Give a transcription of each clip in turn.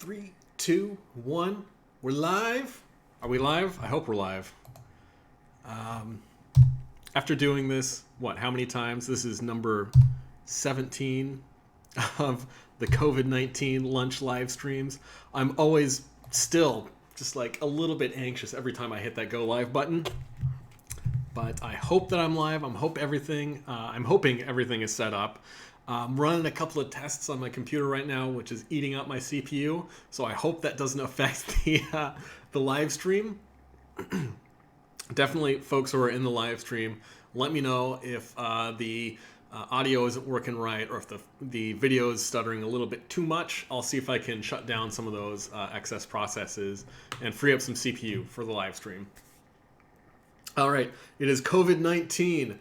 Three, two, one. We're live. Are we live? I hope we're live. After doing this, how many times? This is number 17 of the COVID-19 lunch live streams. I'm always still just like a little bit anxious every time I hit that go live button. But I hope that I'm live. I'm hoping everything is set up. I'm running a couple of tests on my computer right now, which is eating up my CPU. So I hope that doesn't affect the live stream. Definitely, folks who are in the live stream, let me know if the audio isn't working right or if the video is stuttering a little bit too much. I'll see if I can shut down some of those excess processes and free up some CPU for the live stream. All right, it is COVID-19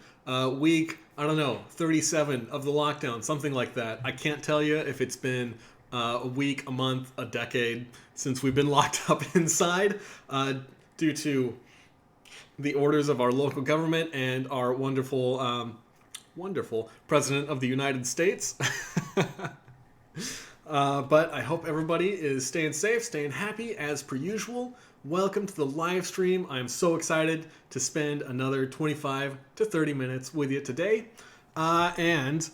week, 37 of the lockdown, something like that. I can't tell you if it's been a week, a month, a decade since we've been locked up inside due to the orders of our local government and our wonderful President of the United States. But I hope everybody is staying safe, staying happy as per usual. Welcome to the live stream. I'm so excited to spend another 25 to 30 minutes with you today. And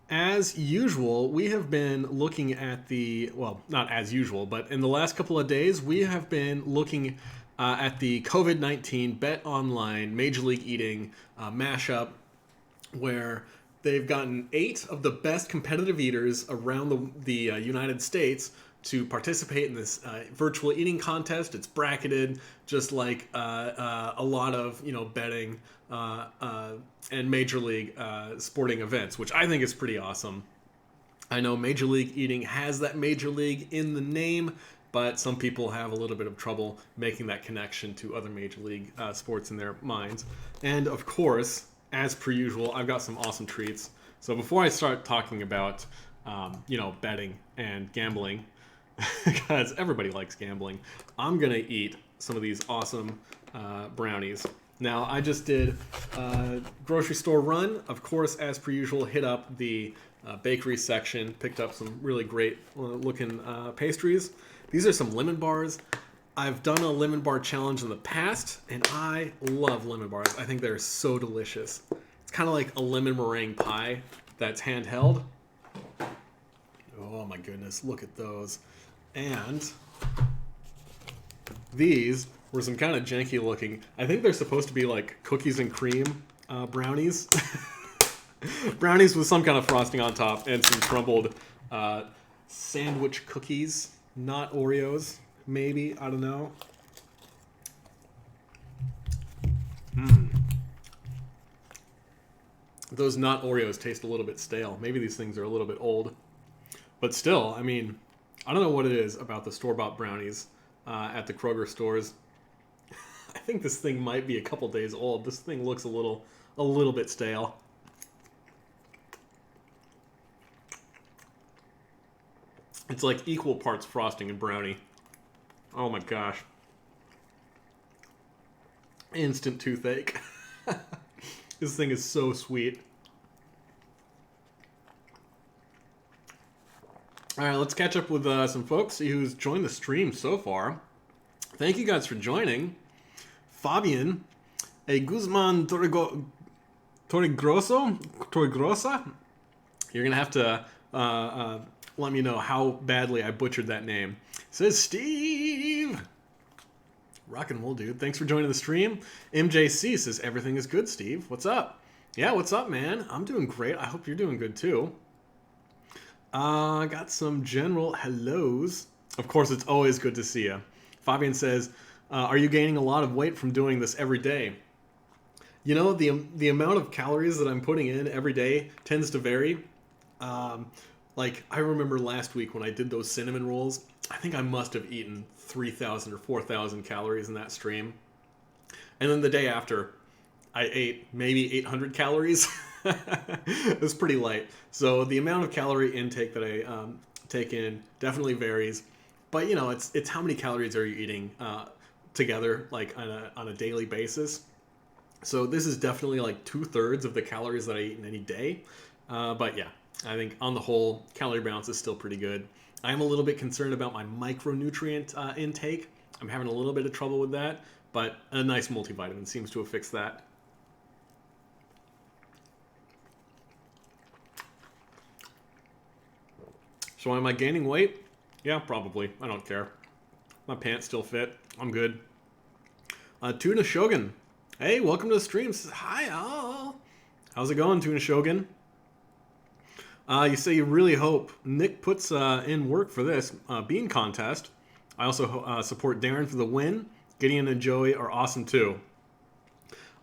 as usual, we have been looking at not as usual, but in the last couple of days, we have been looking at the COVID-19 Bet Online Major League Eating mashup, where they've gotten 8 of the best competitive eaters around the United States to participate in this virtual eating contest. It's bracketed just like a lot of betting and major league sporting events, which I think is pretty awesome. I know Major League Eating has that major league in the name, but some people have a little bit of trouble making that connection to other major league sports in their minds. And of course, as per usual, I've got some awesome treats. So before I start talking about betting and gambling, because everybody likes gambling, I'm gonna eat some of these awesome brownies. Now, I just did a grocery store run. Of course, as per usual, hit up the bakery section, picked up some really great looking pastries. These are some lemon bars. I've done a lemon bar challenge in the past, and I love lemon bars. I think they're so delicious. It's kind of like a lemon meringue pie that's handheld. Oh my goodness, look at those. And these were some kind of janky looking, I think they're supposed to be like cookies and cream brownies. Brownies with some kind of frosting on top and some crumbled sandwich cookies, not Oreos, maybe, I don't know. Those not Oreos taste a little bit stale. Maybe these things are a little bit old. But still, I mean, I don't know what it is about the store-bought brownies at the Kroger stores. I think this thing might be a couple days old. This thing looks a little bit stale. It's like equal parts frosting and brownie. Oh my gosh. Instant toothache. This thing is so sweet. All right, let's catch up with some folks, see who's joined the stream so far. Thank you guys for joining. Fabian, a Guzman Torregrosa. You're going to have to let me know how badly I butchered that name. Says Steve. Rock and roll, dude. Thanks for joining the stream. MJC says, everything is good, Steve. What's up? Yeah, what's up, man? I'm doing great. I hope you're doing good, too. Got some general hellos. Of course, it's always good to see you. Fabian says, are you gaining a lot of weight from doing this every day? You know, the amount of calories that I'm putting in every day tends to vary. Like, I remember last week when I did those cinnamon rolls, I think I must have eaten 3,000 or 4,000 calories in that stream. And then the day after, I ate maybe 800 calories. It was pretty light. So the amount of calorie intake that I take in definitely varies. But, it's how many calories are you eating together, like on a daily basis. So this is definitely like 2/3 of the calories that I eat in any day. But yeah, I think on the whole, calorie balance is still pretty good. I'm a little bit concerned about my micronutrient intake. I'm having a little bit of trouble with that, but a nice multivitamin seems to have fixed that. So am I gaining weight? Yeah, probably. I don't care. My pants still fit. I'm good. Tuna Shogun. Hey, welcome to the stream. Says, hi, all. How's it going, Tuna Shogun? You say you really hope Nick puts in work for this bean contest. I also support Darren for the win. Gideon and Joey are awesome too.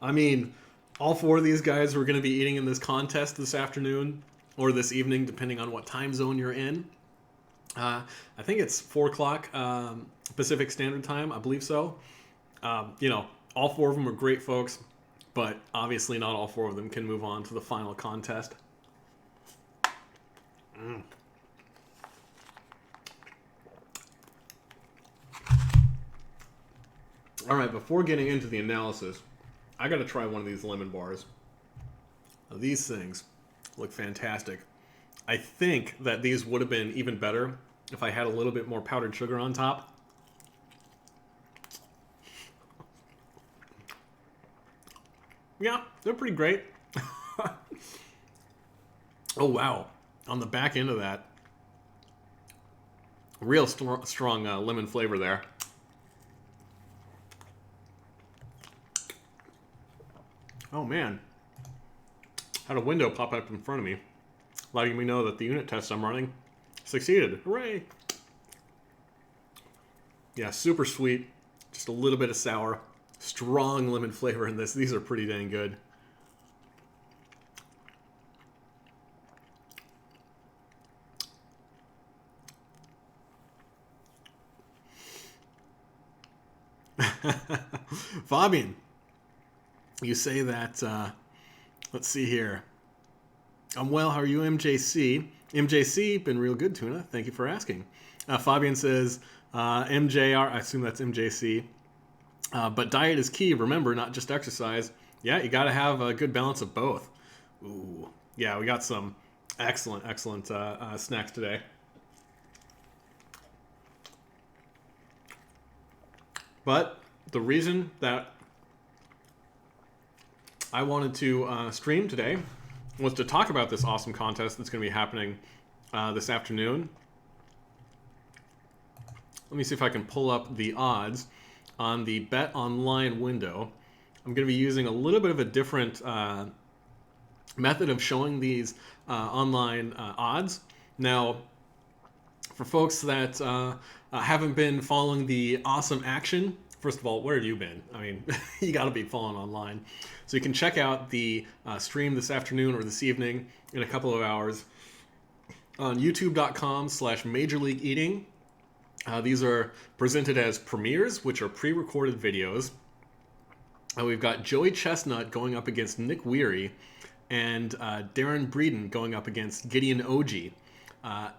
I mean, all four of these guys were going to be eating in this contest this afternoon or this evening, depending on what time zone you're in. I think it's 4 o'clock Pacific Standard Time. I believe so. You know, all four of them are great folks, but obviously not all four of them can move on to the final contest. All right, before getting into the analysis, I got to try one of these lemon bars. Now, these things look fantastic. I think that these would have been even better if I had a little bit more powdered sugar on top. Yeah, they're pretty great. Oh, wow. On the back end of that, real strong lemon flavor there. Oh, man. Had a window pop up in front of me, letting me know that the unit test I'm running succeeded. Hooray! Yeah, super sweet. Just a little bit of sour. Strong lemon flavor in this. These are pretty dang good. Fabian, you say that, let's see here. I'm well, how are you, MJC? MJC, been real good, Tuna. Thank you for asking. Fabian says, MJR, I assume that's MJC. But diet is key. Remember, not just exercise. Yeah, you got to have a good balance of both. Ooh, yeah, we got some excellent snacks today. But the reason that I wanted to stream today was to talk about this awesome contest that's going to be happening this afternoon. Let me see if I can pull up the odds on the Bet Online window. I'm going to be using a little bit of a different method of showing these online odds. Now, for folks that haven't been following the awesome action, first of all, where have you been? I mean, you got to be following online. So you can check out the stream this afternoon or this evening in a couple of hours on youtube.com/Major League Eating. These are presented as premieres, which are pre-recorded videos. We've got Joey Chestnut going up against Nick Weary and Darren Breeden going up against Gideon Oji.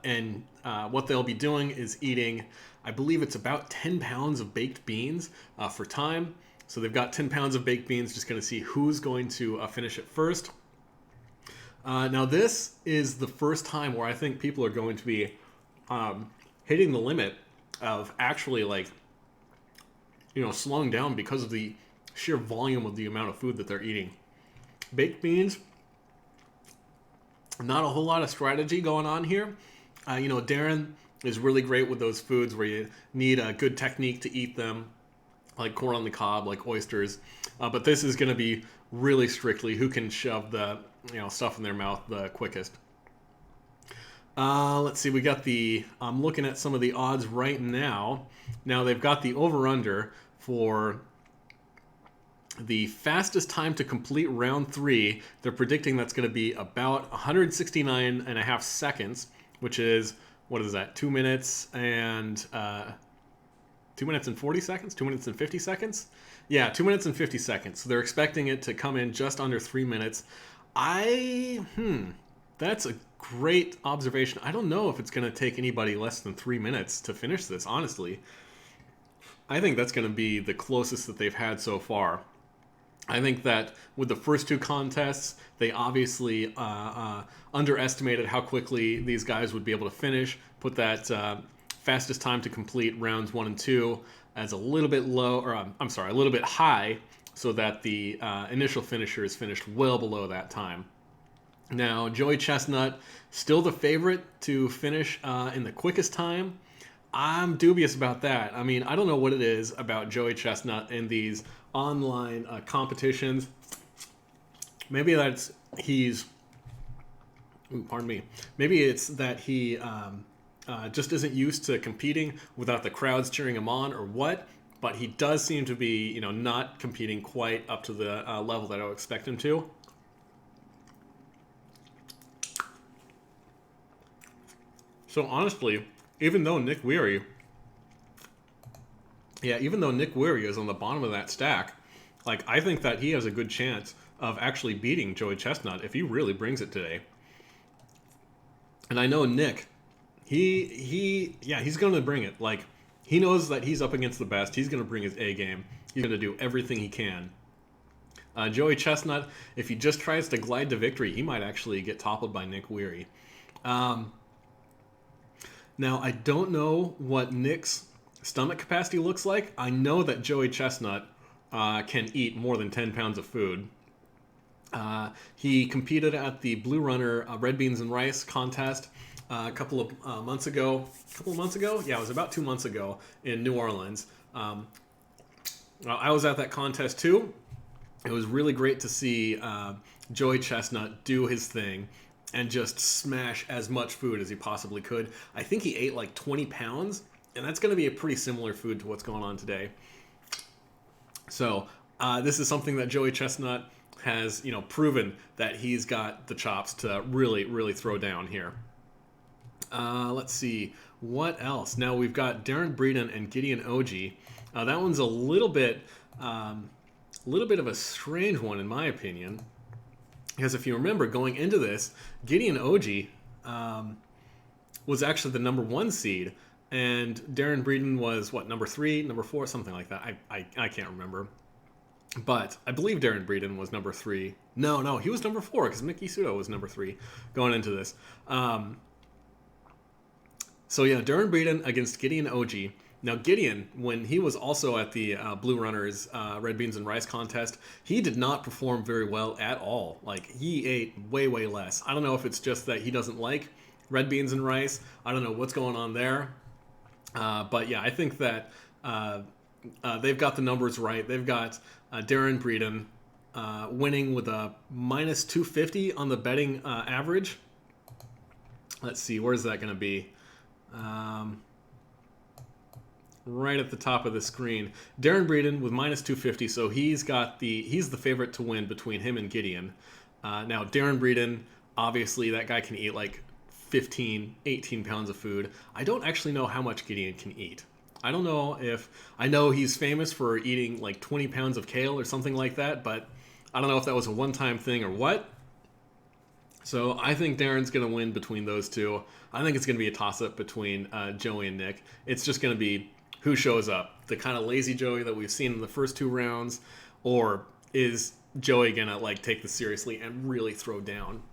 And what they'll be doing is eating, I believe it's about 10 pounds of baked beans for time. So they've got 10 pounds of baked beans, just going to see who's going to finish it first. Now this is the first time where I think people are going to be hitting the limit of actually, like, you know, slowing down because of the sheer volume of the amount of food that they're eating. Baked beans, not a whole lot of strategy going on here. You know, Darren is really great with those foods where you need a good technique to eat them, like corn on the cob, like oysters. But this is going to be really strictly who can shove the, you know, stuff in their mouth the quickest. Let's see, we got the, I'm looking at some of the odds right now. Now they've got the over-under for the fastest time to complete round 3. They're predicting that's going to be about 169 and a half seconds, which is, what is that, 2 minutes and 2 minutes and 40 seconds? 2 minutes and 50 seconds? Yeah, 2 minutes and 50 seconds. So they're expecting it to come in just under 3 minutes. That's a great observation. I don't know if it's going to take anybody less than 3 minutes to finish this, honestly. I think that's going to be the closest that they've had so far. I think that with the first 2 contests, they obviously underestimated how quickly these guys would be able to finish, put that fastest time to complete rounds 1 and 2 as a little bit low, or I'm sorry, a little bit high, so that the initial finisher is finished well below that time. Now, Joey Chestnut, still the favorite to finish in the quickest time. I'm dubious about that. I mean, I don't know what it is about Joey Chestnut in these online competitions. Maybe that's pardon me. Maybe it's that he just isn't used to competing without the crowds cheering him on, or what. But he does seem to be, not competing quite up to the level that I would expect him to. So honestly, even though Nick Weary is on the bottom of that stack, like, I think that he has a good chance of actually beating Joey Chestnut if he really brings it today. And I know Nick, he's going to bring it. Like, he knows that he's up against the best. He's going to bring his A game. He's going to do everything he can. Joey Chestnut, if he just tries to glide to victory, he might actually get toppled by Nick Weary. Now, I don't know what Nick's stomach capacity looks like. I know that Joey Chestnut can eat more than 10 pounds of food. He competed at the Blue Runner Red Beans and Rice contest a couple of months ago. Yeah, it was about 2 months ago in New Orleans. I was at that contest too. It was really great to see Joey Chestnut do his thing and just smash as much food as he possibly could. I think he ate like 20 pounds, and that's going to be a pretty similar food to what's going on today. So this is something that Joey Chestnut has, proven that he's got the chops to really, really throw down here. Let's see, what else? Now we've got Darren Breeden and Gideon Oji. That one's a little bit of a strange one in my opinion. Because if you remember, going into this, Gideon Oji was actually the number 1 seed, and Darren Breeden was, number 3, number 4, something like that. I can't remember. But I believe Darren Breeden was number 3. No, he was number 4, because Miki Sudo was number 3 going into this. So yeah, Darren Breeden against Gideon Oji. Now, Gideon, when he was also at the Blue Runners Red Beans and Rice contest, he did not perform very well at all. Like, he ate way, way less. I don't know if it's just that he doesn't like red beans and rice. I don't know what's going on there. But yeah, I think that they've got the numbers right. They've got Darren Breeden winning with a minus 250 on the betting average. Let's see, where's that going to be? Right at the top of the screen. Darren Breeden with minus 250, so he's the favorite to win between him and Gideon. Now, Darren Breeden, obviously that guy can eat like 15, 18 pounds of food. I don't actually know how much Gideon can eat. I don't know I know he's famous for eating like 20 pounds of kale or something like that, but I don't know if that was a one-time thing or what. So I think Darren's going to win between those two. I think it's going to be a toss-up between Joey and Nick. It's just going to be who shows up. The kind of lazy Joey that we've seen in the first 2 rounds, or is Joey going to like take this seriously and really throw down?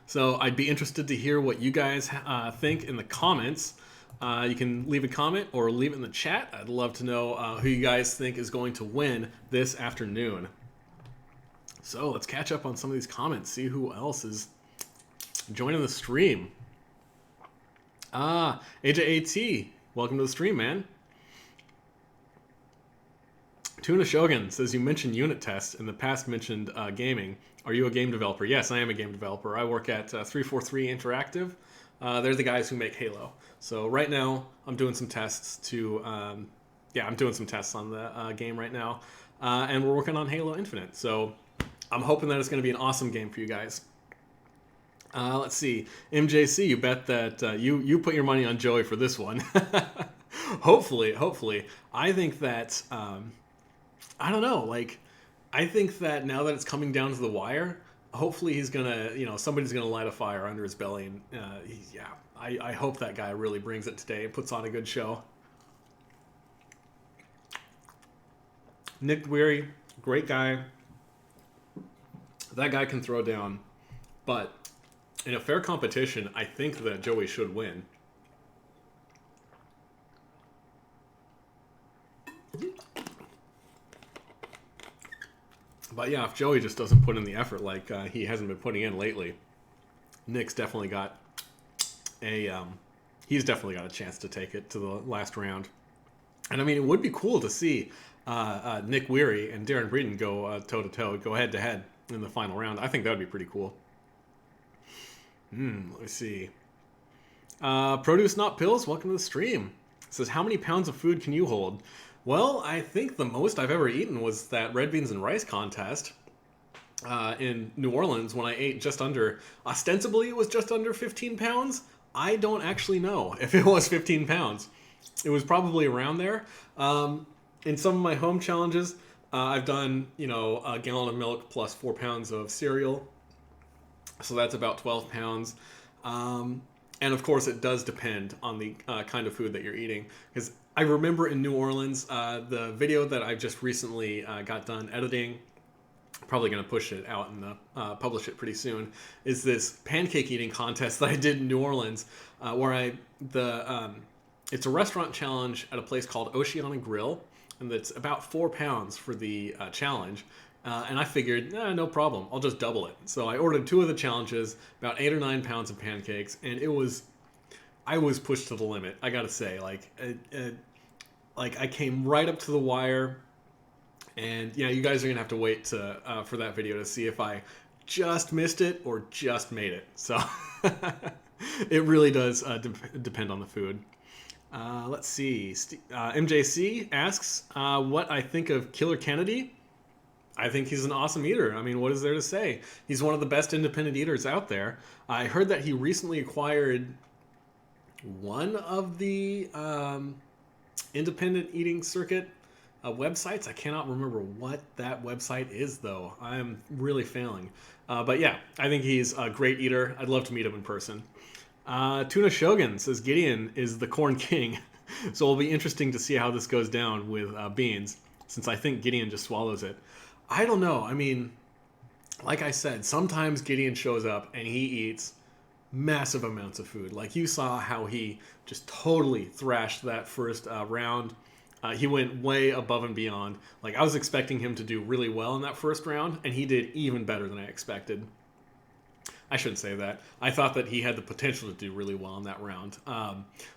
So I'd be interested to hear what you guys think in the comments. You can leave a comment or leave it in the chat. I'd love to know who you guys think is going to win this afternoon. So let's catch up on some of these comments, see who else is joining the stream. AJAT, welcome to the stream, man. Tuna Shogun says, you mentioned unit tests. In the past mentioned gaming. Are you a game developer? Yes, I am a game developer. I work at 343 Interactive. They're the guys who make Halo. So right now, I'm doing some tests I'm doing some tests on the game right now. And we're working on Halo Infinite. So I'm hoping that it's going to be an awesome game for you guys. Let's see. MJC, you bet that you put your money on Joey for this one. Hopefully. I think that, I don't know, like, I think that now that it's coming down to the wire, hopefully he's going to, somebody's going to light a fire under his belly. And I hope that guy really brings it today and puts on a good show. Nick Weary, great guy. That guy can throw down. But In a fair competition, I think that Joey should win. But yeah, if Joey just doesn't put in the effort like he hasn't been putting in lately, Nick's definitely got he's definitely got a chance to take it to the last round. And I mean, it would be cool to see Nick Weary and Darren Breeden go toe-to-toe, go head-to-head in the final round. I think that would be pretty cool. Let me see. Produce Not Pills, welcome to the stream. It says, how many pounds of food can you hold? Well, I think the most I've ever eaten was that red beans and rice contest in New Orleans when I ate just under, ostensibly it was just under 15 pounds. I don't actually know if it was 15 pounds. It was probably around there. In some of my home challenges, I've done, a gallon of milk plus 4 pounds of cereal. So that's about 12 pounds. And of course, it does depend on the kind of food that you're eating. Because I remember in New Orleans, the video that I just recently got done editing, probably going to push it out and publish it pretty soon, is this pancake eating contest that I did in New Orleans, where it's a restaurant challenge at a place called Oceana Grill, and it's about 4 pounds for the challenge. And I figured, no problem, I'll just double it. So I ordered 2 of the challenges, about 8 or 9 pounds of pancakes, and I was pushed to the limit. I gotta say, I came right up to the wire, and yeah, you guys are gonna have to wait for that video to see if I just missed it or just made it. So it really does depend on the food. Let's see. MJC asks what I think of Killer Kennedy. I think he's an awesome eater. I mean, what is there to say? He's one of the best independent eaters out there. I heard that he recently acquired one of the independent eating circuit websites. I cannot remember what that website is, though. I am really failing. But yeah, I think he's a great eater. I'd love to meet him in person. Tuna Shogun says Gideon is the Corn King. So it'll be interesting to see how this goes down with beans, since I think Gideon just swallows it. I don't know. I mean, like I said, sometimes Gideon shows up and he eats massive amounts of food. Like you saw how he just totally thrashed that first round. He went way above and beyond. Like I was expecting him to do really well in that first round, and he did even better than I expected. I shouldn't say that. I thought that he had the potential to do really well in that round.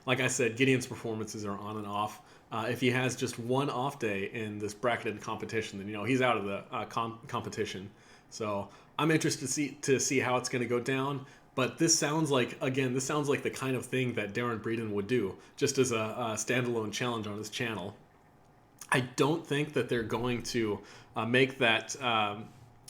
Like I said, Gideon's performances are on and off. If he has just one off day in this bracketed competition, then he's out of the competition. So I'm interested to see how it's going to go down. But this sounds like the kind of thing that Darren Breeden would do, just as a standalone challenge on his channel. I don't think that they're going to make that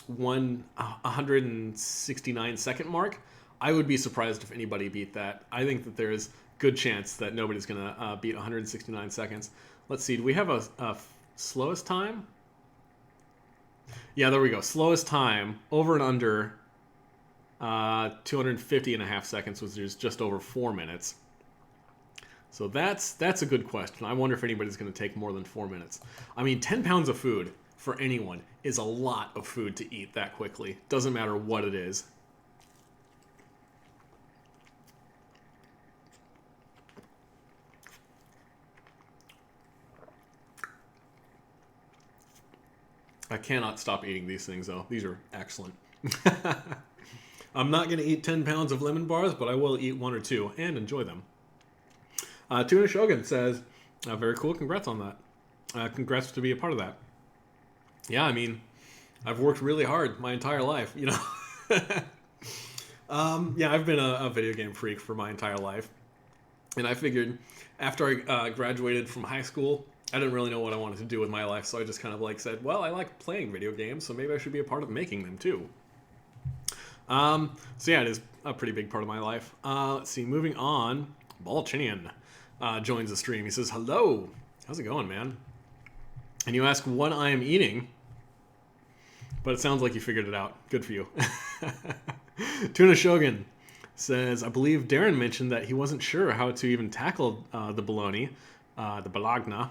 169 second mark. I would be surprised if anybody beat that. I think that there's good chance that nobody's going to beat 169 seconds. Let's see. Do we have a slowest time? Yeah, there we go. Slowest time over and under 250 and a half seconds, which is just over 4 minutes. So that's a good question. I wonder if anybody's going to take more than 4 minutes. I mean, 10 pounds of food for anyone is a lot of food to eat that quickly. Doesn't matter what it is. I cannot stop eating these things, though. These are excellent. I'm not going to eat 10 pounds of lemon bars, but I will eat 1 or 2 and enjoy them. Tuna Shogun says, very cool. Congrats on that. Congrats to be a part of that. Yeah, I mean, I've worked really hard my entire life, Yeah, I've been a video game freak for my entire life. And I figured after I graduated from high school, I didn't really know what I wanted to do with my life, so I just kind of said, well, I like playing video games, so maybe I should be a part of making them too. So yeah, it is a pretty big part of my life. Let's see, moving on. Balchinian joins the stream. He says, hello. How's it going, man? And you ask what I am eating, but it sounds like you figured it out. Good for you. Tuna Shogun says, I believe Darren mentioned that he wasn't sure how to even tackle the bologna, the balagna.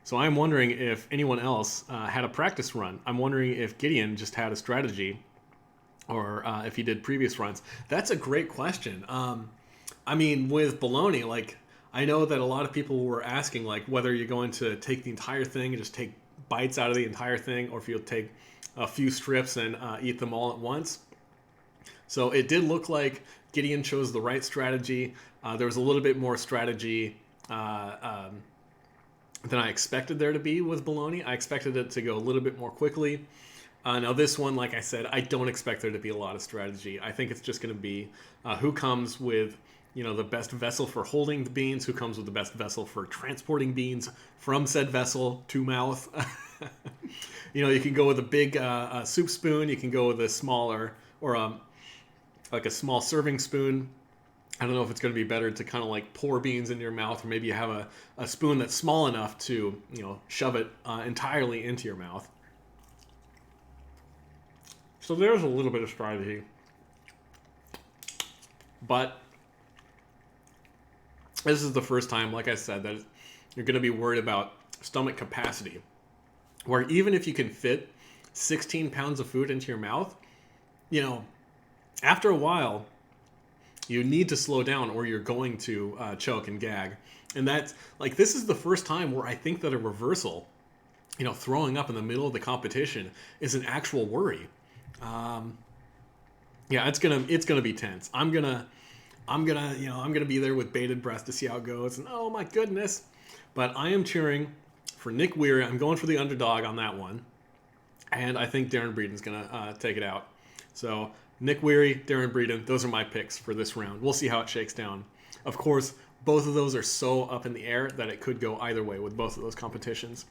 So I'm wondering if anyone else had a practice run. I'm wondering if Gideon just had a strategy or if he did previous runs? That's a great question. I mean, with bologna, like I know that a lot of people were asking like whether you're going to take the entire thing and just take bites out of the entire thing, or if you'll take a few strips and eat them all at once. So it did look like Gideon chose the right strategy. There was a little bit more strategy than I expected there to be with bologna. I expected it to go a little bit more quickly. Now this one, like I said, I don't expect there to be a lot of strategy. I think it's just going to be who comes with the best vessel for holding the beans, who comes with the best vessel for transporting beans from said vessel to mouth. You can go with a big soup spoon. You can go with a smaller or like a small serving spoon. I don't know if it's going to be better to kind of like pour beans in your mouth, or maybe you have a spoon that's small enough to shove it entirely into your mouth. So there's a little bit of strategy, but this is the first time, like I said, that you're going to be worried about stomach capacity, where even if you can fit 16 pounds of food into your mouth, after a while, you need to slow down or you're going to choke and gag. And that's like, this is the first time where I think that a reversal, throwing up in the middle of the competition is an actual worry. Yeah, it's gonna be tense. I'm gonna be there with bated breath to see how it goes. And oh my goodness, but I am cheering for Nick Weary. I'm going for the underdog on that one, and I think Darren Breeden's gonna take it out. So Nick Weary, Darren Breeden, those are my picks for this round. We'll see how it shakes down. Of course, both of those are so up in the air that it could go either way with both of those competitions.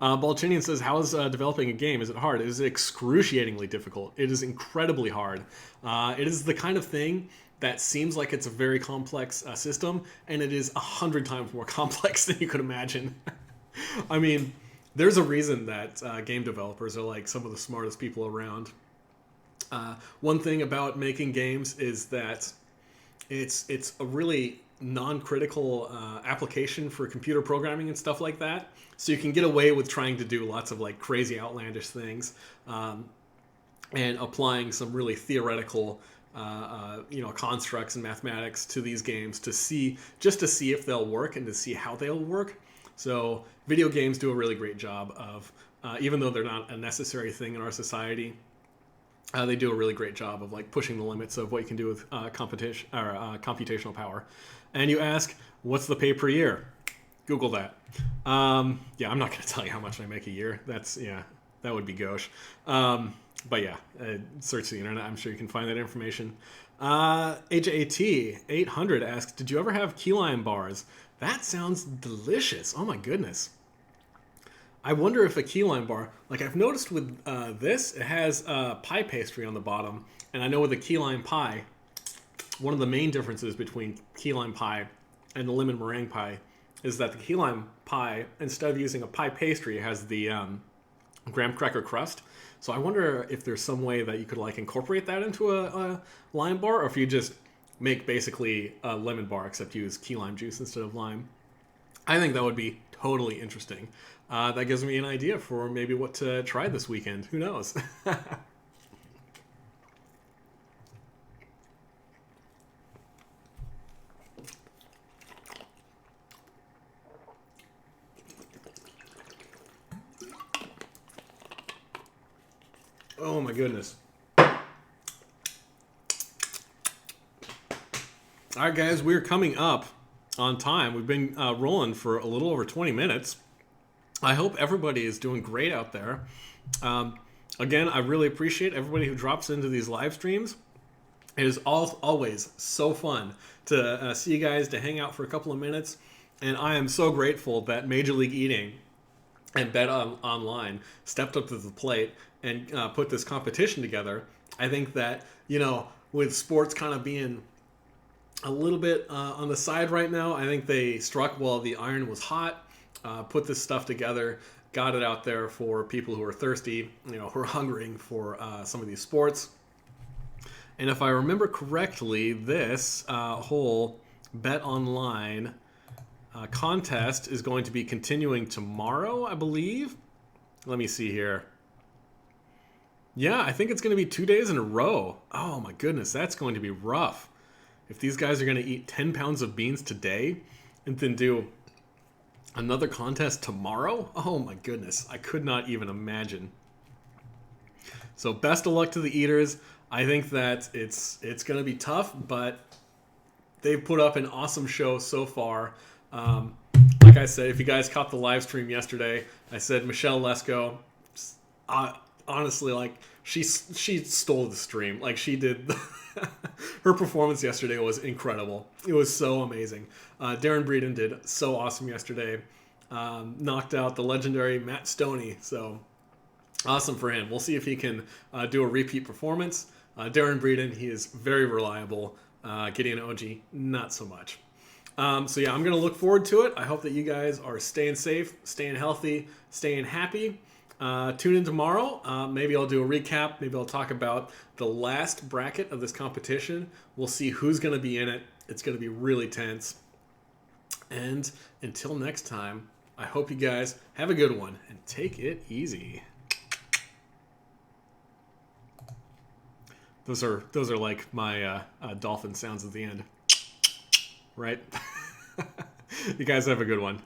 Balchinian says, how is developing a game? Is it hard? It is excruciatingly difficult. It is incredibly hard. It is the kind of thing that seems like it's a very complex system, and it is 100 times more complex than you could imagine. I mean, there's a reason that game developers are like some of the smartest people around. One thing about making games is that it's a really non-critical application for computer programming and stuff like that. So you can get away with trying to do lots of like crazy outlandish things and applying some really theoretical constructs and mathematics to these games to see if they'll work and to see how they'll work. So video games do a really great job of, even though they're not a necessary thing in our society, they do a really great job of like pushing the limits of what you can do with computational power. And you ask, what's the pay per year? Google that. I'm not going to tell you how much I make a year. That would be gauche. But yeah, search the internet. I'm sure you can find that information. HAT800 asks, did you ever have key lime bars? That sounds delicious. Oh my goodness. I wonder if a key lime bar, like I've noticed with this, it has pie pastry on the bottom. And I know with the key lime pie, one of the main differences between key lime pie and the lemon meringue pie is that the key lime pie, instead of using a pie pastry, has the graham cracker crust. So I wonder if there's some way that you could like incorporate that into a lime bar, or if you just make basically a lemon bar except use key lime juice instead of lime. I think that would be totally interesting. That gives me an idea for maybe what to try this weekend. Who knows? Oh my goodness. All right, guys, we're coming up on time. We've been rolling for a little over 20 minutes. I hope everybody is doing great out there. Again, I really appreciate everybody who drops into these live streams. It is always so fun to see you guys, to hang out for a couple of minutes. And I am so grateful that Major League Eating and Bet Online stepped up to the plate and put this competition together. I think that, with sports kind of being a little bit on the side right now, I think they struck while the iron was hot, put this stuff together, got it out there for people who are thirsty, who are hungering for some of these sports. And if I remember correctly, this whole Bet Online contest is going to be continuing tomorrow, I believe. Let me see here. Yeah, I think it's going to be 2 days in a row. Oh my goodness, that's going to be rough. If these guys are going to eat 10 pounds of beans today and then do another contest tomorrow, oh my goodness, I could not even imagine. So best of luck to the eaters. I think that it's going to be tough, but they've put up an awesome show so far. Um, like I said, if you guys caught the live stream yesterday, I said Michelle Lesko, honestly, like she stole the stream. Like she did. Her performance yesterday was incredible. It was so amazing. Darren Breeden did so awesome yesterday. Knocked out the legendary Matt Stoney. So awesome for him. We'll see if he can do a repeat performance. Darren Breeden, he is very reliable. Gideon OG, not so much. So yeah, I'm going to look forward to it. I hope that you guys are staying safe, staying healthy, staying happy. Tune in tomorrow. Maybe I'll do a recap. Maybe I'll talk about the last bracket of this competition. We'll see who's going to be in it. It's going to be really tense. And until next time, I hope you guys have a good one and take it easy. Those are like my dolphin sounds at the end, right? You guys have a good one.